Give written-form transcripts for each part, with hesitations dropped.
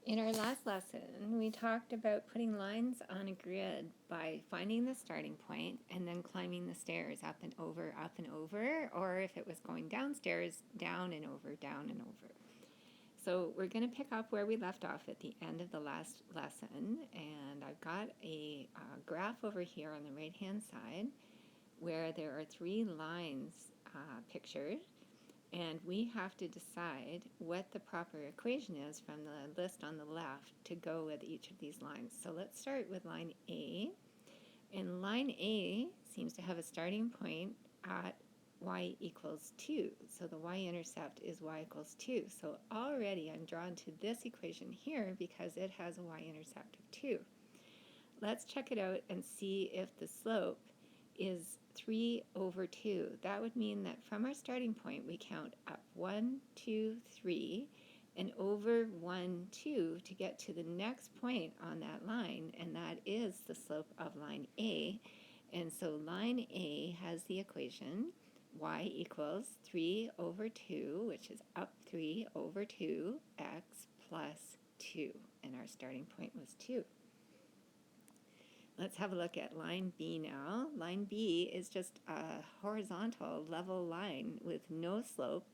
In our last lesson, we talked about putting lines on a grid by finding the starting point and then climbing the stairs up and over, or if it was going downstairs, down and over, down and over. So we're going to pick up where we left off at the end of the last lesson, and I've got a graph over here on the right-hand side where there are three lines pictured. And we have to decide what the proper equation is from the list on the left to go with each of these lines. So let's start with line A. And line A seems to have a starting point at y equals 2. So the y-intercept is y equals 2. So already I'm drawn to this equation here because it has a y-intercept of 2. Let's check it out and see if the slope is 3 over 2. That would mean that from our starting point, we count up 1, 2, 3, and over 1, 2 to get to the next point on that line, and that is the slope of line A. And so line A has the equation y equals 3 over 2, which is up 3 over 2, x plus 2, and our starting point was 2. Let's have a look at line B now. Line B is just a horizontal level line with no slope,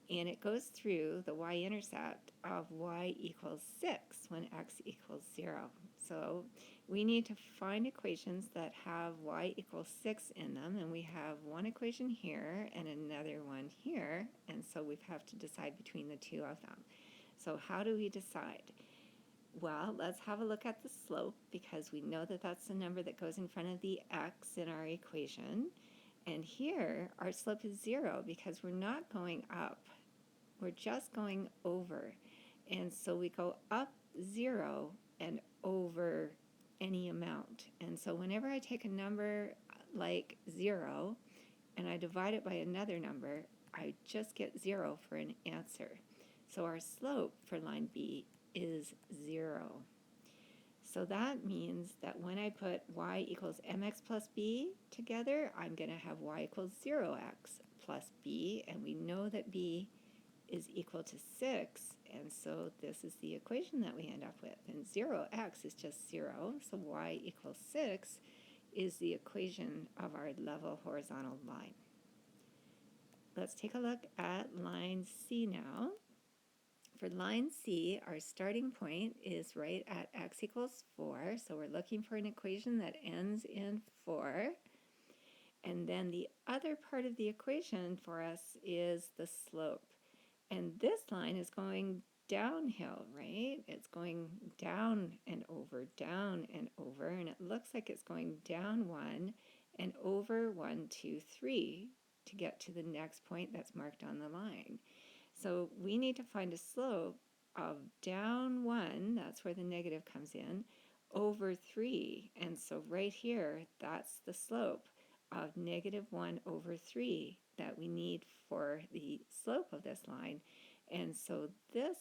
and it goes through the y-intercept of y equals 6 when x equals 0. So we need to find equations that have y equals 6 in them, and we have one equation here and another one here, and so we have to decide between the two of them. So how do we decide? Well, let's have a look at the slope because we know that that's the number that goes in front of the x in our equation. And here, our slope is 0 because we're not going up. We're just going over. And so we go up 0 and over any amount. And so whenever I take a number like 0 and I divide it by another number, I just get 0 for an answer. So our slope for line B is 0. So that means that when I put y equals mx plus b together, I'm going to have y equals 0x plus b, and we know that b is equal to 6, and so this is the equation that we end up with. And 0x is just 0, so y equals 6 is the equation of our level horizontal line. Let's take a look at line C now. For line C, our starting point is right at x equals 4, so we're looking for an equation that ends in 4. And then the other part of the equation for us is the slope. And this line is going downhill, right? It's going down and over, and it looks like it's going down 1 and over 1, 2, 3 to get to the next point that's marked on the line. So we need to find a slope of down 1, that's where the negative comes in, over 3. And so right here, that's the slope of negative 1 over 3 that we need for the slope of this line. And so this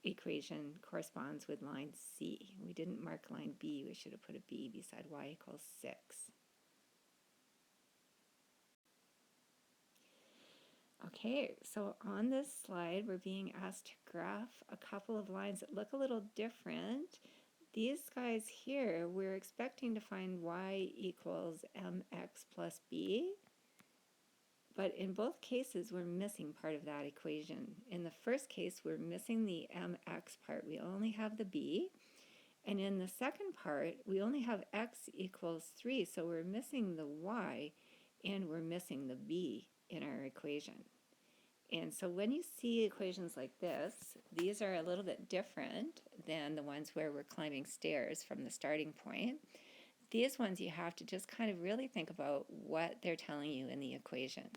equation corresponds with line C. We didn't mark line B. We should have put a B beside y equals 6. Okay, so on this slide, we're being asked to graph a couple of lines that look a little different. These guys here, we're expecting to find y equals mx plus b, but in both cases, we're missing part of that equation. In the first case, we're missing the mx part. We only have the b. And in the second part, we only have x equals 3, so we're missing the y and we're missing the b in our equation. And so when you see equations like this, these are a little bit different than the ones where we're climbing stairs from the starting point. These ones you have to just kind of really think about what they're telling you in the equation.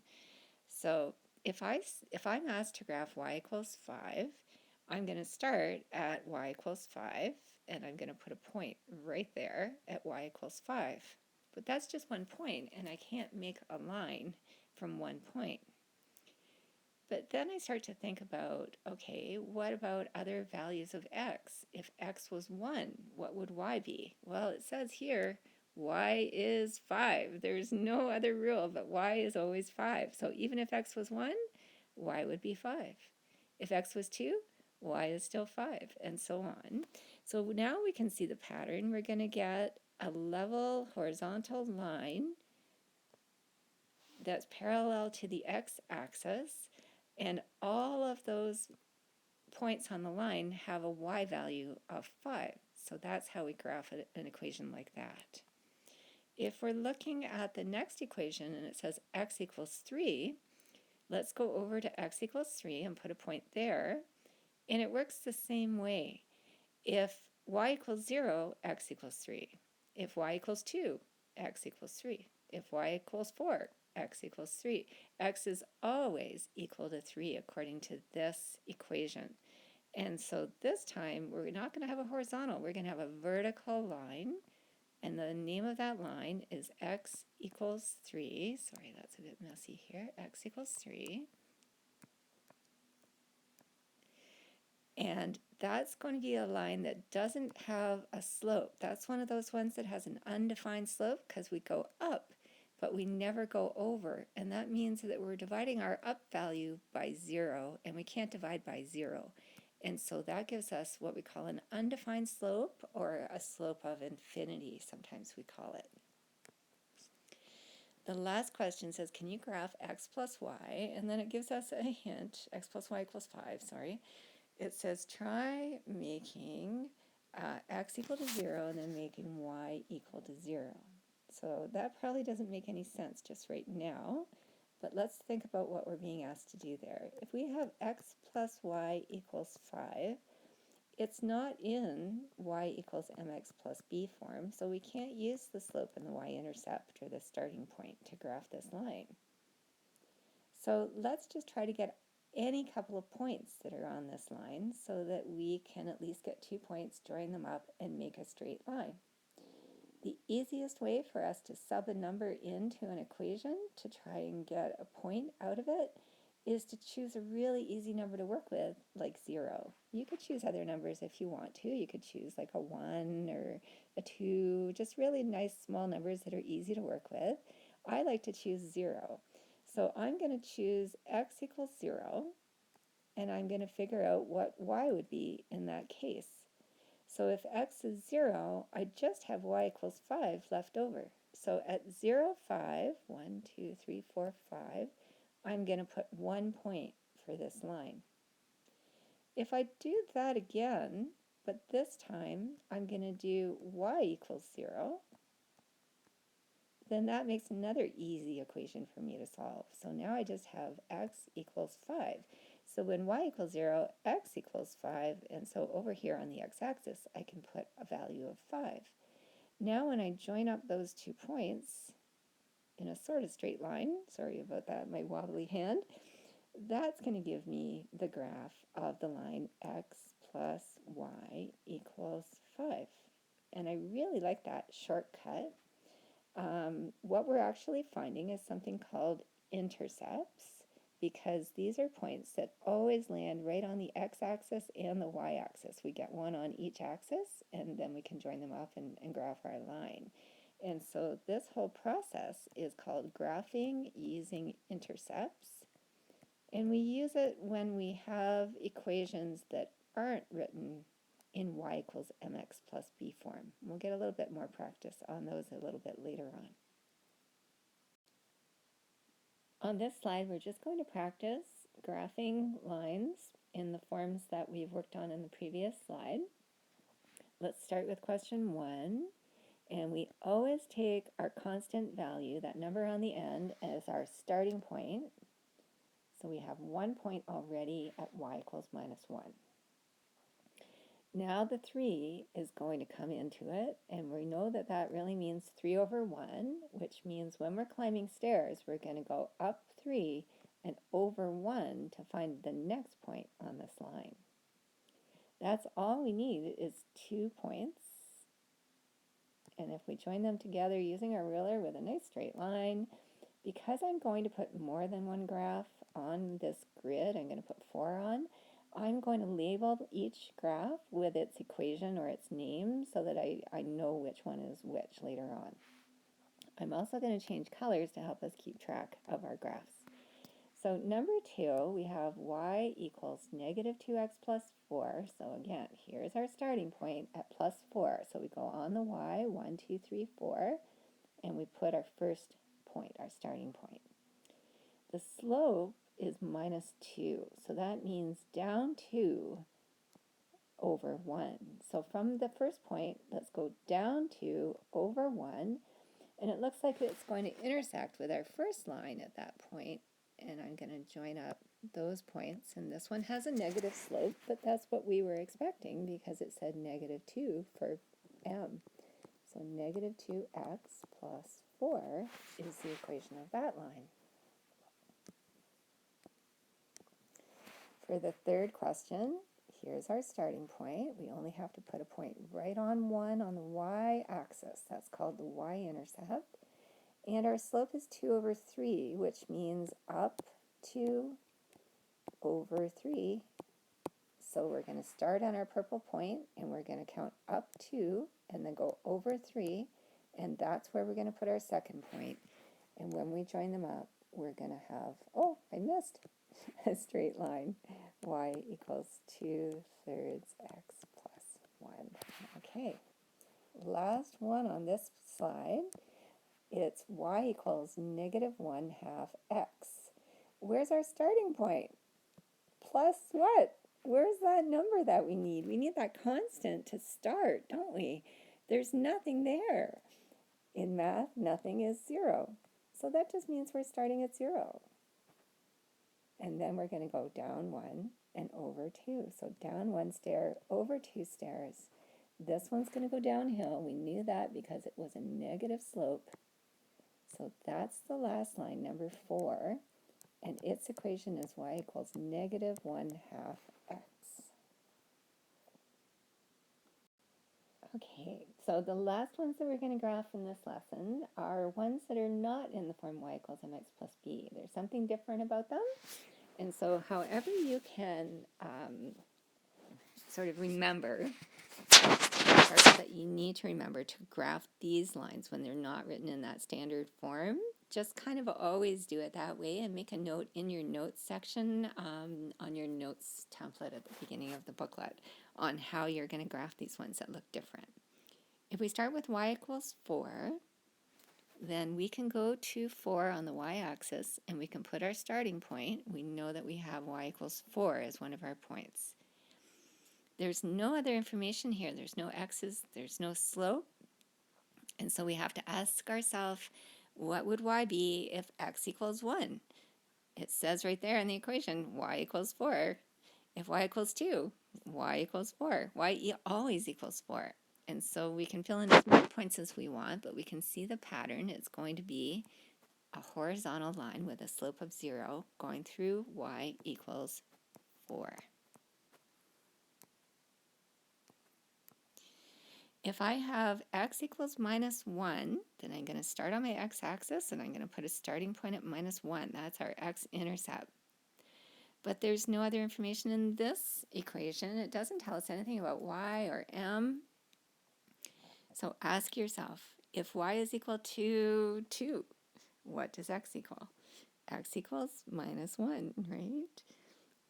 So if I'm asked to graph y equals 5, I'm going to start at y equals 5, and I'm going to put a point right there at y equals 5. But that's just one point, and I can't make a line from one point. But then I start to think about, okay, what about other values of x? If x was 1, what would y be? Well, it says here, y is 5. There's no other rule, but y is always 5. So even if x was 1, y would be 5. If x was 2, y is still 5, and so on. So now we can see the pattern. We're going to get a level horizontal line that's parallel to the x-axis, and all of those points on the line have a y value of 5. So that's how we graph an equation like that. If we're looking at the next equation and it says x equals 3, let's go over to x equals 3 and put a point there. And it works the same way. If y equals 0, x equals 3. If y equals 2, x equals 3. If y equals 4, x equals 3. X is always equal to 3 according to this equation. And so this time we're not going to have a horizontal, we're going to have a vertical line. And the name of that line is x equals 3. Sorry, that's a bit messy here. X equals 3. And that's going to be a line that doesn't have a slope. That's one of those ones that has an undefined slope because we go up, but we never go over. And that means that we're dividing our up value by 0, and we can't divide by 0. And so that gives us what we call an undefined slope, or a slope of infinity, sometimes we call it. The last question says, can you graph x plus y? And then it gives us a hint, x plus y equals 5, sorry. It says try making x equal to 0 and then making y equal to 0. So that probably doesn't make any sense just right now, but let's think about what we're being asked to do there. If we have x plus y equals 5, it's not in y equals mx plus b form, so we can't use the slope and the y-intercept or the starting point to graph this line. So let's just try to get any couple of points that are on this line so that we can at least get 2 points, join them up, and make a straight line. The easiest way for us to sub a number into an equation to try and get a point out of it is to choose a really easy number to work with, like 0. You could choose other numbers if you want to. You could choose like a 1 or a 2, just really nice small numbers that are easy to work with. I like to choose 0. So I'm going to choose x equals 0, and I'm going to figure out what y would be in that case. So if x is 0, I just have y equals 5 left over. So at 0, 5, 1, 2, 3, 4, 5, I'm going to put 1 point for this line. If I do that again, but this time I'm going to do y equals 0, then that makes another easy equation for me to solve. So now I just have x equals 5. So when y equals 0, x equals 5, and so over here on the x-axis, I can put a value of 5. Now when I join up those 2 points in a sort of straight line, sorry about that, my wobbly hand, that's going to give me the graph of the line x plus y equals 5. And I really like that shortcut. What we're actually finding is something called intercepts, because these are points that always land right on the x-axis and the y-axis. We get one on each axis, and then we can join them up and graph our line. And so this whole process is called graphing using intercepts. And we use it when we have equations that aren't written in y equals mx plus b form. We'll get a little bit more practice on those a little bit later on. On this slide, we're just going to practice graphing lines in the forms that we've worked on in the previous slide. Let's start with question 1, and we always take our constant value, that number on the end, as our starting point. So we have 1 point already at y equals minus 1. Now the 3 is going to come into it, and we know that that really means 3 over 1, which means when we're climbing stairs, we're going to go up 3 and over 1 to find the next point on this line. That's all we need is 2 points, and if we join them together using our ruler with a nice straight line, because I'm going to put more than one graph on this grid, I'm going to put 4 on, I'm going to label each graph with its equation or its name so that I know which one is which later on. I'm also going to change colors to help us keep track of our graphs. So number 2, we have y equals negative 2x plus 4. So again, here's our starting point at plus 4. So we go on the y, 1, 2, 3, 4, and we put our first point, our starting point. The slope is minus 2, so that means down 2 over 1. So from the first point, let's go down 2 over 1, and it looks like it's going to intersect with our first line at that point, and I'm going to join up those points, and this one has a negative slope, but that's what we were expecting because it said negative 2 for m. So negative 2x plus 4 is the equation of that line. For the third question, here's our starting point. We only have to put a point right on 1 on the y-axis. That's called the y-intercept. And our slope is 2 over 3, which means up 2 over 3. So we're going to start on our purple point, and we're going to count up 2, and then go over 3, and that's where we're going to put our second point. And when we join them up, we're going to have, oh, I missed, a straight line. Y equals 2/3 x plus 1. Okay, last one on this slide. It's y equals negative 1/2 x. Where's our starting point? Plus what? Where's that number that we need? We need that constant to start, don't we? There's nothing there. In math, nothing is 0. So that just means we're starting at 0. And then we're going to go down 1 and over 2. So down 1 stair, over 2 stairs. This one's going to go downhill. We knew that because it was a negative slope. So that's the last line, number 4. And its equation is y equals negative 1/2 x. Okay, so the last ones that we're going to graph in this lesson are ones that are not in the form y equals mx plus b. There's something different about them. And so however you can sort of remember, parts that you need to remember to graph these lines when they're not written in that standard form, just kind of always do it that way and make a note in your notes section on your notes template at the beginning of the booklet on how you're going to graph these ones that look different. If we start with y equals 4, then we can go to 4 on the y-axis and we can put our starting point. We know that we have y equals 4 as one of our points. There's no other information here. There's no x's, there's no slope. And so we have to ask ourselves, what would y be if x equals 1? It says right there in the equation, y equals 4. If y equals 2, y equals 4. Y always equals 4. And so we can fill in as many points as we want, but we can see the pattern. It's going to be a horizontal line with a slope of 0 going through y equals 4. If I have x equals minus 1, then I'm going to start on my x-axis and I'm going to put a starting point at minus 1. That's our x-intercept. But there's no other information in this equation. It doesn't tell us anything about y or m. So ask yourself, if y is equal to 2, what does x equal? X equals minus 1, right?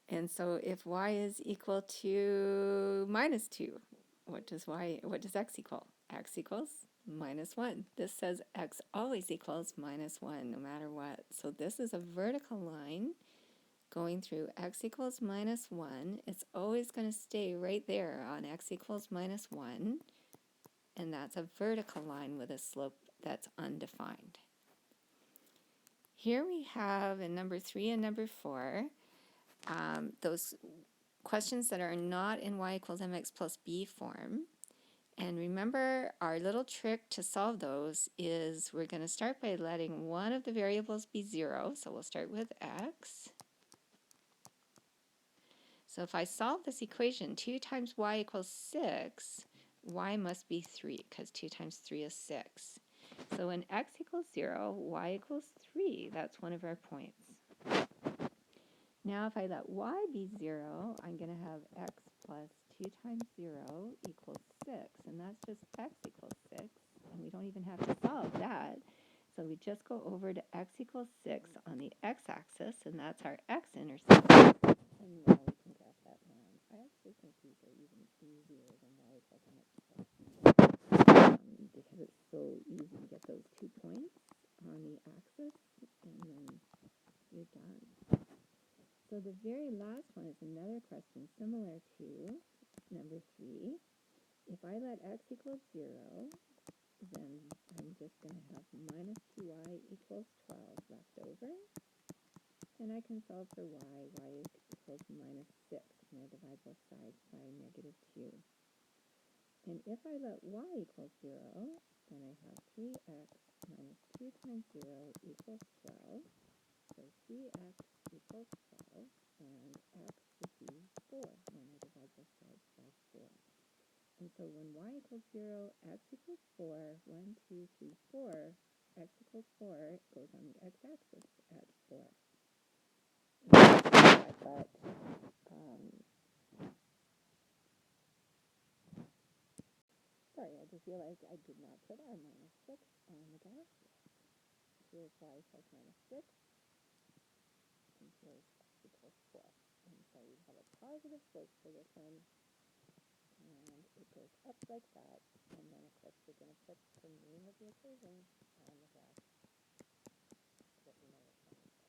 And so if y is equal to minus 2, what does x equal? X equals minus 1. This says x always equals minus 1 no matter what. So this is a vertical line going through x equals minus 1. It's always going to stay right there on x equals minus 1. And that's a vertical line with a slope that's undefined. Here we have in number 3 and number 4, those questions that are not in y equals mx plus b form. And remember, our little trick to solve those is we're going to start by letting one of the variables be 0. So we'll start with x. So if I solve this equation, 2 times y equals 6, y must be 3, because 2 times 3 is 6. So when x equals 0, y equals 3. That's one of our points. Now if I let y be 0, I'm going to have x plus 2 times 0 equals 6. And that's just x equals 6. And we don't even have to solve that. So we just go over to x equals 6 on the x-axis, and that's our x-intercept. And now we can graph that line. I actually think these are even easier than y equals mx plus b, because it's so easy to get those 2 points on the axis, and then you're done. So the very last one is another question similar to number 3. If I let x equals 0, then I'm just going to have minus 2y equals 12 left over. And I can solve for y. Y equals minus 6, and I divide both sides by negative 2. And if I let y equals 0, then I have 3x minus 2 times 0 equals 12. So 3x equals 12, and x would be 4 when I divide both sides by 4. And so when y equals 0, x equals 4, 1, 2, 3, 4, x equals 4 goes on the x-axis at 4. But sorry, I just realized I did not put our minus 6 on the graph. Here's y equals minus 6, and here's x equals 4. And so we have a positive slope for this one, and it goes up like that. And then, of course, we're going to put the name of the equation on the graph so that we know which one it is.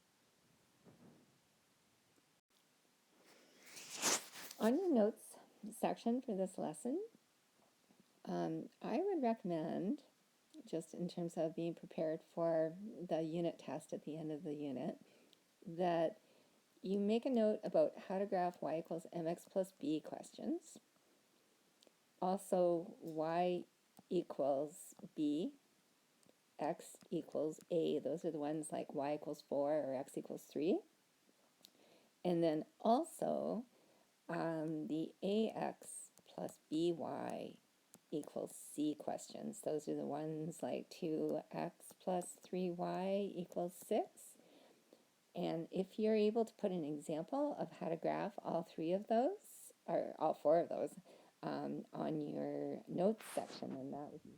On your notes section for this lesson, I would recommend, just in terms of being prepared for the unit test at the end of the unit, that you make a note about how to graph y equals mx plus b questions. Also, y equals b, x equals a. Those are the ones like y equals 4 or x equals 3. And then also the ax plus by equals c questions. Those are the ones like 2x plus 3y equals 6. And if you're able to put an example of how to graph all 3 of those, or all 4 of those, on your notes section, then that would be